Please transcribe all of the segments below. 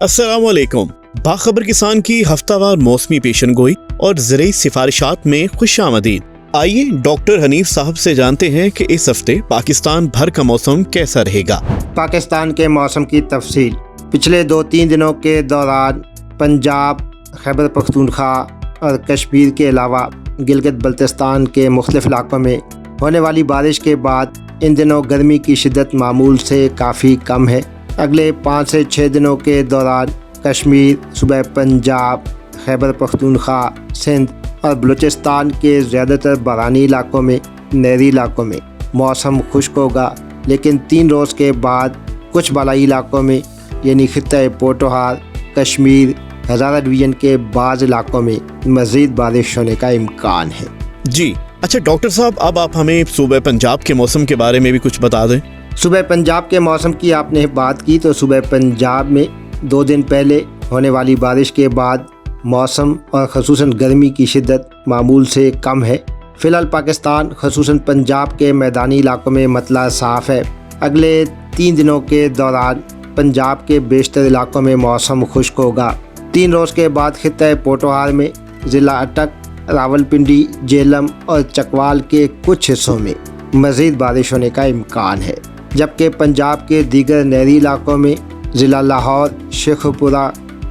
अस्सलाम वालेकुम। बाखबर किसान की हफ्तावार मौसमी पेशन गोई और ज़रूरी सिफारिशात में खुश आमदीद। आइए डॉक्टर हनीफ साहब से जानते हैं कि इस हफ्ते पाकिस्तान भर का मौसम कैसा रहेगा। पाकिस्तान के मौसम की तफसील। पिछले 2-3 दिनों के दौरान पंजाब, खैबर पख्तूनख्वा और कश्मीर के अलावा गिलगित बल्तिस्तान के मुख्तलिफ इलाकों में होने वाली बारिश के बाद इन दिनों गर्मी की शिद्दत मामूल से काफ़ी कम है। अगले 5 से 6 दिनों के दौरान कश्मीर, सूबा पंजाब, खैबर पख्तूनख्वा, सिंध और बलूचिस्तान के ज़्यादातर बारानी इलाकों में, नहरी इलाकों में मौसम खुश्क होगा, लेकिन 3 रोज़ के बाद कुछ बालाई इलाकों में यानी खित्ता पोटोहार, कश्मीर, हज़ारा डिवीज़न के बाज़ इलाकों में मज़ीद बारिश होने का इम्कान है। जी अच्छा डॉक्टर साहब, अब आप हमें सूबा पंजाब के मौसम के बारे में भी कुछ बता दें। सूबा पंजाब के मौसम की आपने बात की तो सूबा पंजाब में 2 दिन पहले होने वाली बारिश के बाद मौसम और ख़ुसूसन गर्मी की शिद्दत मामूल से कम है। फ़िलहाल पाकिस्तान ख़ुसूसन पंजाब के मैदानी इलाकों में मतला साफ़ है। अगले 3 दिनों के दौरान पंजाब के बेशतर इलाकों में मौसम खुश्क होगा। 3 रोज़ के बाद खित्ता पोटोहार में ज़िला अटक, रावलपिंडी, जेलम और चकवाल के कुछ हिस्सों में मज़ीद बारिश होने का इम्कान है, जबकि पंजाब के दीगर नहरी इलाकों में ज़िला लाहौर, शेखपुरा,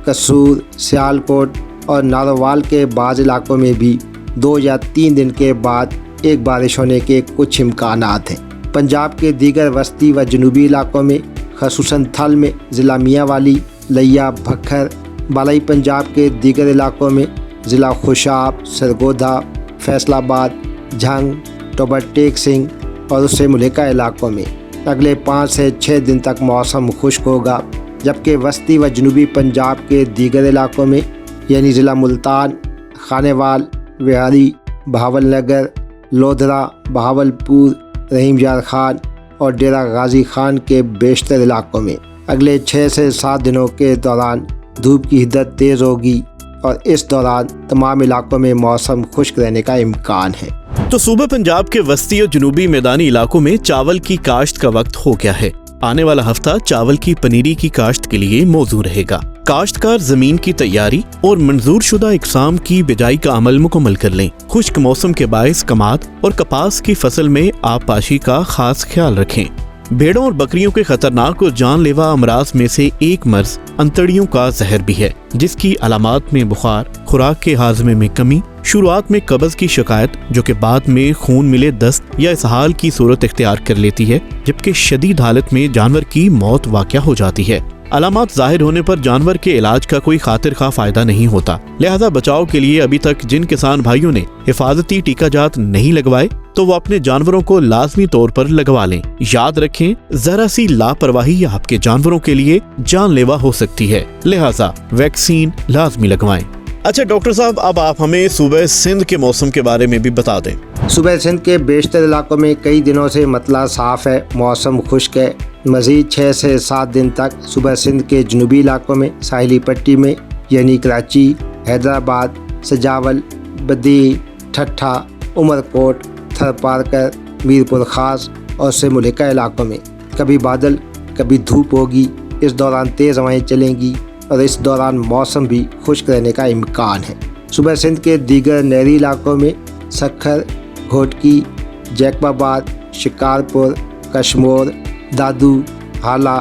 कसूर, सियालकोट और नारोवाल के बाज़ इलाकों में भी 2 या 3 दिन के बाद एक बारिश होने के कुछ इम्कानात हैं। पंजाब के दीगर वस्ती व जनूबी इलाकों में ख़ुसूसन थल में ज़िला मियांवाली, लिया, भक्खर, बालाई पंजाब के दीगर इलाकों में ज़िला खुशाब, सरगोधा, फैसलाबाद, झंग, टोबर टेक सिंह और उससे मुल्का इलाकों में अगले 5 से 6 दिन तक मौसम खुश्क होगा, जबकि वस्ती व जनूबी पंजाब के दीगर इलाकों में यानी ज़िला मुल्तान, खानेवाल, विहारी, बहावलनगर, लोधरा, बहावलपुर, रहीम यार खान और डेरा गाजी खान के बेशतर इलाकों में अगले 6 से 7 दिनों के दौरान धूप की हिद्दत तेज़ होगी और इस दौरान तमाम इलाकों में मौसम खुश्क रहने का इम्कान है। तो सूबा पंजाब के वस्ती और जनूबी मैदानी इलाकों में चावल की काश्त का वक्त हो गया है। आने वाला हफ्ता चावल की पनीरी की काश्त के लिए मौजू रहेगा। काश्तकार जमीन की तैयारी और मंजूर शुदा इकसाम की बिजाई का अमल मुकम्मल कर लें। खुश्क मौसम के बायस कमाद और कपास की फसल में आबपाशी का खास ख्याल रखें। भेड़ों और बकरियों के खतरनाक और जानलेवा अमराज में से एक मर्ज अंतड़ियों का जहर भी है, जिसकी अलामात में बुखार, खुराक के हाजमे में कमी, शुरुआत में कब्ज की शिकायत जो कि बाद में खून मिले दस्त या इसहाल की सूरत इख्तियार कर लेती है, जबकि शदीद हालत में जानवर की मौत वाक़या हो जाती है। अलामात जाहिर होने पर जानवर के इलाज का कोई खातिर खा फायदा नहीं होता, लिहाजा बचाव के लिए अभी तक जिन किसान भाइयों ने हिफाजती टीकाजात नहीं लगवाए तो वो अपने जानवरों को लाजमी तौर पर लगवा लें। याद रखें, जरा सी लापरवाही आपके जानवरों के लिए जानलेवा हो सकती है, लिहाजा वैक्सीन लाजमी लगवाएं। अच्छा डॉक्टर साहब, अब आप हमें सूबे सिंध के मौसम के बारे में भी बता दें। सूबे सिंध के बेशतर इलाकों में कई दिनों से मतला साफ़ है, मौसम खुश्क है। मज़ीद 6 से 7 दिन तक सूबा सिंध के जनूबी इलाकों में साहिली पट्टी में यानी कराची, हैदराबाद, सजावल, बदी, ठट्ठा, उमरकोट, थरपारकर, मीरपुर खास और से मुल्का इलाकों में कभी बादल कभी धूप होगी। इस दौरान तेज़ हवाएँ चलेंगी और इस दौरान मौसम भी खुश्क रहने का इम्कान है। सूबा सिंध के दीगर नहरी इलाकों में सखर, घोटकी, जैकबाबाद, शिकारपुर, कशमोर, दादू, हाला,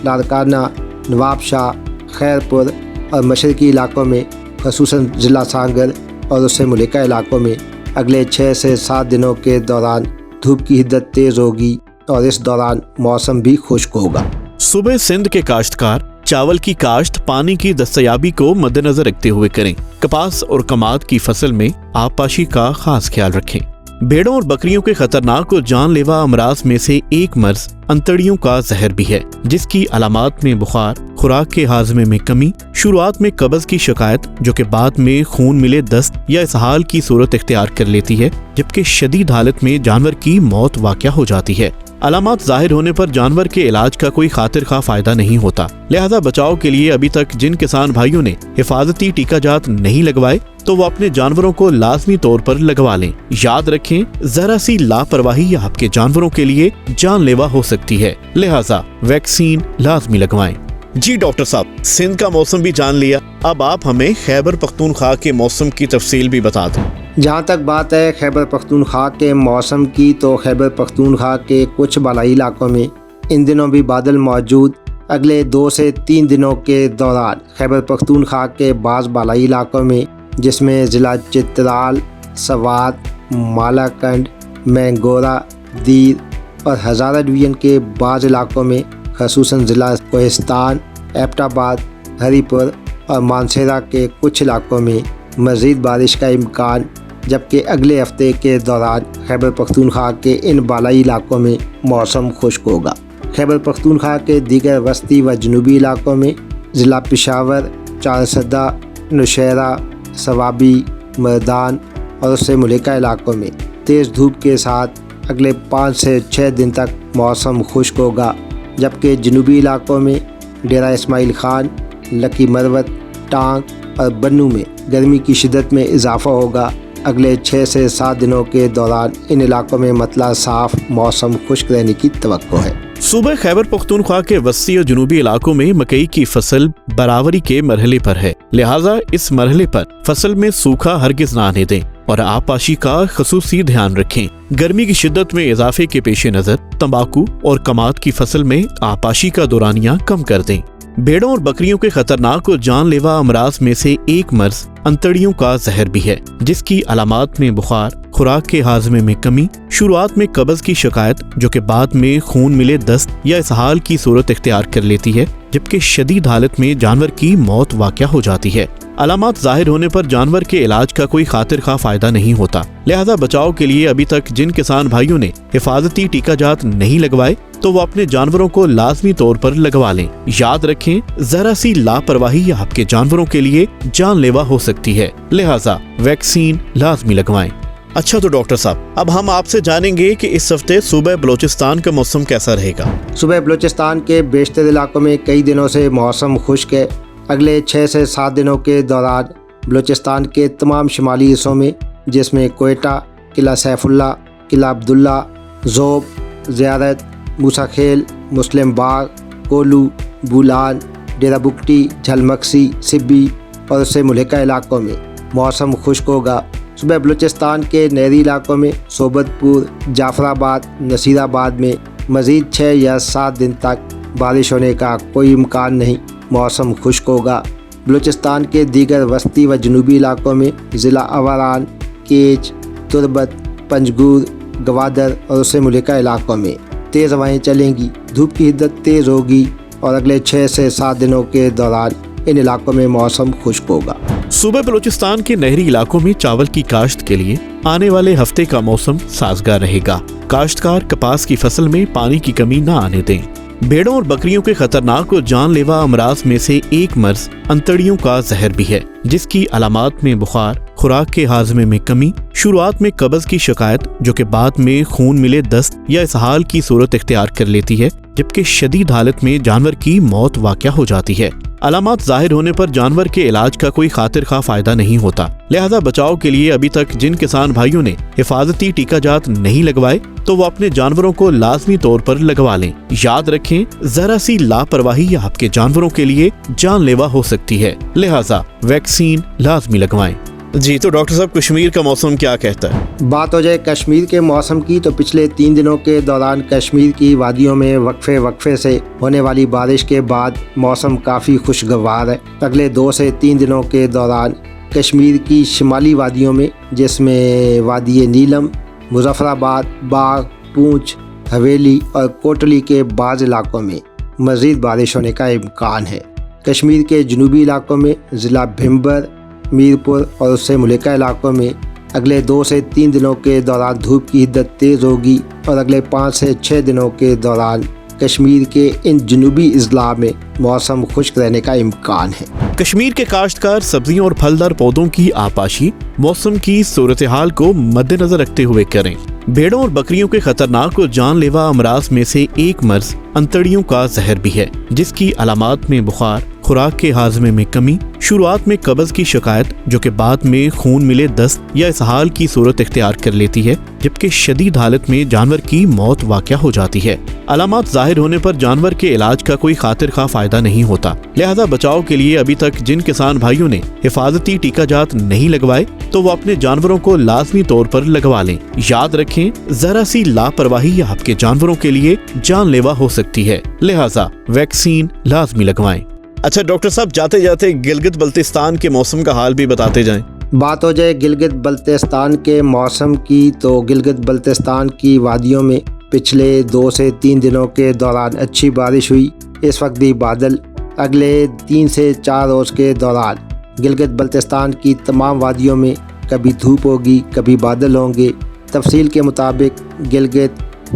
लारकाना, नवाबशाह, खैरपुर और मशरकी इलाकों में ख़ुसूसन ज़िला सांगर और उससे मुल्का इलाकों में अगले 6 से 7 दिनों के दौरान धूप की हिद्दत तेज़ होगी और इस दौरान मौसम भी खुश्क होगा। सूबे सिंध के काश्तकार चावल की काश्त पानी की दस्तयाबी को मद्देनजर रखते हुए करें। कपास और कमाद की फसल में आबपाशी का खास ख्याल रखें। भेड़ों और बकरियों के खतरनाक और जानलेवा अमराज में से एक मर्ज अंतड़ियों का जहर भी है, जिसकी अलामात में बुखार, खुराक के हाजमे में कमी, शुरुआत में कब्ज की शिकायत जो कि बाद में खून मिले दस्त या इसहाल की सूरत इख्तियार कर लेती है, जबकि शदीद हालत में जानवर की मौत वाक़या हो जाती है। अलामात जाहिर होने पर जानवर के इलाज का कोई खातिर खा फायदा नहीं होता, लिहाजा बचाव के लिए अभी तक जिन किसान भाइयों ने हिफाजती टीकाजात नहीं लगवाए तो वो अपने जानवरों को लाजमी तौर पर लगवा लें। याद रखें, जरा सी लापरवाही आपके जानवरों के लिए जानलेवा हो सकती है, लिहाजा वैक्सीन लाजमी लगवाएं। جی ڈاکٹر صاحب، سندھ کا موسم بھی جان لیا، اب آپ ہمیں خیبر پختونخوا کے موسم کی تفصیل بھی بتا دیں۔ جہاں تک بات ہے خیبر پختونخوا کے موسم کی، تو خیبر پختونخوا کے کچھ بالائی علاقوں میں ان دنوں بھی بادل موجود۔ اگلے 2 سے 3 دنوں کے دوران خیبر پختونخوا کے بعض بالائی علاقوں میں، جس میں ضلع چترال، سوات، مالاکنڈ، مینگورہ، دیر اور ہزارہ ڈویژن کے بعض علاقوں میں، خصوصاً ضلع کوہستان، ایبٹ آباد، ہری پور اور مانسہرہ کے کچھ علاقوں میں مزید بارش کا امکان، جبکہ اگلے ہفتے کے دوران خیبر پختونخوا کے ان بالائی علاقوں میں موسم خشک ہوگا۔ خیبر پختونخوا کے دیگر وسطی و جنوبی علاقوں میں ضلع پشاور، چارسدہ، نوشہرہ، سوابی، مردان اور اس سے ملحقہ علاقوں میں تیز دھوپ کے ساتھ اگلے 5 سے 6 دن تک موسم خشک ہوگا، جبکہ جنوبی علاقوں میں ڈیرہ اسماعیل خان، لکی مروت، ٹانک اور بنو میں گرمی کی شدت میں اضافہ ہوگا۔ اگلے 6 سے 7 دنوں کے دوران ان علاقوں میں مطلع صاف موسم خشک رہنے کی توقع ہے۔ صوبہ خیبر پختونخوا کے وسطی اور جنوبی علاقوں میں مکئی کی فصل برآوری کے مرحلے پر ہے، لہٰذا اس مرحلے پر فصل میں سوکھا ہرگز نہ آنے دیں اور آبپاشی کا خصوصی دھیان رکھیں۔ گرمی کی شدت میں اضافے کے پیش نظر تمباکو اور کماد کی فصل میں آبپاشی کا دورانیہ کم کر دیں۔ بھیڑوں اور بکریوں کے خطرناک اور جان لیوا امراض میں سے ایک مرض انتڑیوں کا زہر بھی ہے، جس کی علامات میں بخار، خوراک کے ہاضمے میں کمی، شروعات میں قبض کی شکایت جو کہ بعد میں خون ملے دست یا اسہال کی صورت اختیار کر لیتی ہے، جبکہ شدید حالت میں جانور کی موت واقع ہو جاتی ہے۔ علامات ظاہر ہونے پر جانور کے علاج کا کوئی خاطر خواہ فائدہ نہیں ہوتا، لہذا بچاؤ کے لیے ابھی تک جن کسان بھائیوں نے حفاظتی ٹیکہ جات نہیں لگوائے تو وہ اپنے جانوروں کو لازمی طور پر لگوا لیں۔ یاد رکھیں، ذرا سی لاپرواہی آپ کے جانوروں کے لیے جان لیوا ہو سکتی ہے، لہذا ویکسین لازمی لگوائیں۔ اچھا تو ڈاکٹر صاحب، اب ہم آپ سے جانیں گے کہ اس ہفتے صوبہ بلوچستان کا موسم کیسا رہے گا۔ صوبہ بلوچستان کے بیشتر علاقوں میں کئی دنوں سے موسم خشک ہے۔ اگلے 6 سے 7 دنوں کے دوران بلوچستان کے تمام شمالی حصوں میں، جس میں کوئٹہ، قلعہ سیف اللہ، قلعہ عبداللہ، ذوب، زیارت، موسیٰ کھیل، مسلم باغ، کولو، بولان، ڈیرہ بگٹی، جھلمکسی، سبی اور اس سے ملحقہ علاقوں میں موسم خشک ہوگا۔ صوبہ بلوچستان کے نہری علاقوں میں صوبت پور، جعفر آباد، نصیر آباد میں مزید 6 یا 7 دن تک بارش ہونے کا کوئی امکان نہیں، موسم خشک ہوگا۔ بلوچستان کے دیگر وسطی و جنوبی علاقوں میں ضلع اوران، کیچ، تربت، پنجگور، گوادر اور اس سے ملحقہ علاقوں میں تیز ہوائیں چلیں گی، دھوپ کی شدت تیز ہوگی اور اگلے 6 سے 7 دنوں کے دوران ان علاقوں میں موسم خشک ہوگا۔ صوبہ بلوچستان کے نہری علاقوں میں چاول کی کاشت کے لیے آنے والے ہفتے کا موسم سازگار رہے گا۔ کاشتکار کپاس کی فصل میں پانی کی کمی نہ آنے دیں۔ بھیڑوں اور بکریوں کے خطرناک اور جان لیوا امراض میں سے ایک مرض انتڑیوں کا زہر بھی ہے، جس کی علامات میں بخار، خوراک کے ہاضمے میں کمی، شروعات میں قبض کی شکایت جو کہ بعد میں خون ملے دست یا اسہال کی صورت اختیار کر لیتی ہے، جبکہ شدید حالت میں جانور کی موت واقع ہو جاتی ہے۔ علامات ظاہر ہونے پر جانور کے علاج کا کوئی خاطر خواہ فائدہ نہیں ہوتا، لہذا بچاؤ کے لیے ابھی تک جن کسان بھائیوں نے حفاظتی ٹیکہ جات نہیں لگوائے تو وہ اپنے جانوروں کو لازمی طور پر لگوا لیں۔ یاد رکھیں، ذرا سی لاپرواہی آپ کے جانوروں کے لیے جان لیوا ہو سکتی ہے، لہذا ویکسین لازمی لگوائیں۔ جی تو ڈاکٹر صاحب، کشمیر کا موسم کیا کہتا ہے؟ بات ہو جائے کشمیر کے موسم کی تو پچھلے 3 دنوں کے دوران کشمیر کی وادیوں میں وقفے سے ہونے والی بارش کے بعد موسم کافی خوشگوار ہے۔ اگلے 2 سے 3 دنوں کے دوران کشمیر کی شمالی وادیوں میں، جس میں وادی نیلم، مظفر آباد، باغ، پونچھ، حویلی اور کوٹلی کے بعض علاقوں میں مزید بارش ہونے کا امکان ہے۔ کشمیر کے جنوبی علاقوں میں ضلع بھمبر، میرپور اور اس سے ملحقہ علاقوں میں اگلے 2 سے 3 دنوں کے دوران دھوپ کی شدت تیز ہوگی اور اگلے 5 سے 6 دنوں کے دوران کشمیر کے ان جنوبی اضلاع میں موسم خشک رہنے کا امکان ہے۔ کشمیر کے کاشتکار سبزیوں اور پھلدار پودوں کی آبپاشی موسم کی صورتحال کو مد نظر رکھتے ہوئے کریں۔ بھیڑوں اور بکریوں کے خطرناک اور جان لیوا امراض میں سے ایک مرض انتڑیوں کا زہر بھی ہے، جس کی علامات میں بخار، खुराक के हाजमे में कमी, शुरुआत में कब्ज की शिकायत जो कि बाद में खून मिले दस्त या इसहाल की सूरत इख्तियार कर लेती है, जबकि शदीद हालत में जानवर की मौत वाक़या हो जाती है। अलामात जाहिर होने पर जानवर के इलाज का कोई खातिर खा फायदा नहीं होता। लिहाजा बचाव के लिए अभी तक जिन किसान भाइयों ने हिफाजती टीकाजात नहीं लगवाए तो वो अपने जानवरों को लाजमी तौर पर लगवा लें। याद रखें, जरा सी लापरवाही आपके जानवरों के लिए जानलेवा हो सकती है, लिहाजा वैक्सीन लाजमी लगवाएं। अच्छा डॉक्टर साहब, जाते जाते गिलगित बल्तिस्तान के मौसम का हाल भी बताते जाएं। बात हो जाए गिलगित बल्तिस्तान के मौसम की, तो गिलगित बल्तिस्तान की वादियों में पिछले 2 से 3 दिनों के दौरान अच्छी बारिश हुई। इस वक्त भी बादल अगले 3 से 4 रोज़ के दौरान गिलगित बल्तिस्तान की तमाम वादियों में कभी धूप होगी, कभी बादल होंगे। तफसील के मुताबिक गिलगित,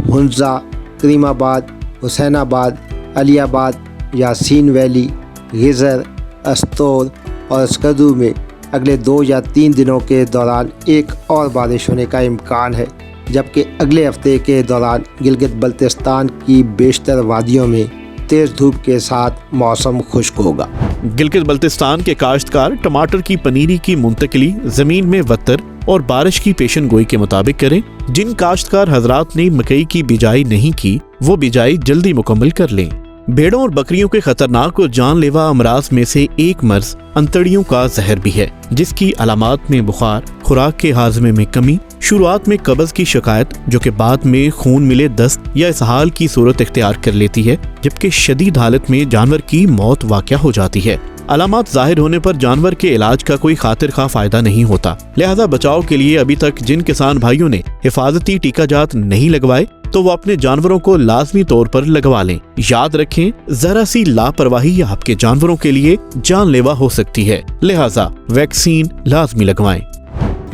हुंजा, करीमाबाद, हुसैनाबाद, अलियाबाद, यासीन वैली, गिज़र, अस्तोर और स्कदू में अगले 2 या 3 दिनों के दौरान एक और बारिश होने का इम्कान है, जबकि अगले हफ्ते के दौरान गिलगित बल्तिस्तान की बेशतर वादियों में तेज़ धूप के साथ मौसम खुश्क होगा। गिलगित बल्तिस्तान के काश्तकार टमाटर की पनीरी की मुंतकिली ज़मीन में वत्तर और बारिश की पेशन गोई के मुताबिक करें। जिन काश्तकार हजरात ने मकई की बिजाई नहीं की, वो बिजाई जल्दी मुकम्मल कर लें। भेड़ों और बकरियों के खतरनाक और जानलेवा अमराज में से एक मर्ज अंतड़ियों का जहर भी है, जिसकी अलामात में बुखार, खुराक के हाजमे में कमी, शुरुआत में कब्ज की शिकायत जो कि बाद में खून मिले दस्त या इसहाल की सूरत इख्तियार कर लेती है, जबकि शदीद हालत में जानवर की मौत वाक़या हो जाती है। अलामात जाहिर होने पर जानवर के इलाज का कोई खातिर खा फायदा नहीं होता। लिहाजा बचाव के लिए अभी तक जिन किसान भाइयों ने हिफाजती टीकाजात नहीं लगवाए तो वो अपने जानवरों को लाजमी तौर पर लगवा लें। याद रखें, जरा सी लापरवाही आपके जानवरों के लिए जानलेवा हो सकती है, लिहाजा वैक्सीन लाजमी लगवाएं।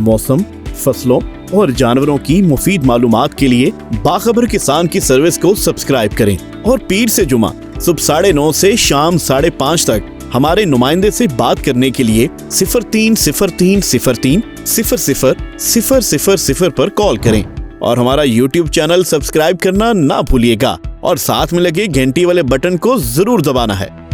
मौसम, फसलों और जानवरों की मुफीद मालूमात के लिए बाखबर किसान की सर्विस को सब्सक्राइब करें और पीर से जुमा सुबह 9:30 से शाम 5:30 तक हमारे नुमाइंदे से बात करने के लिए 0303030000 पर कॉल करें और हमारा YouTube चैनल सब्सक्राइब करना ना भूलिएगा और साथ में लगे घंटी वाले बटन को जरूर दबाना है।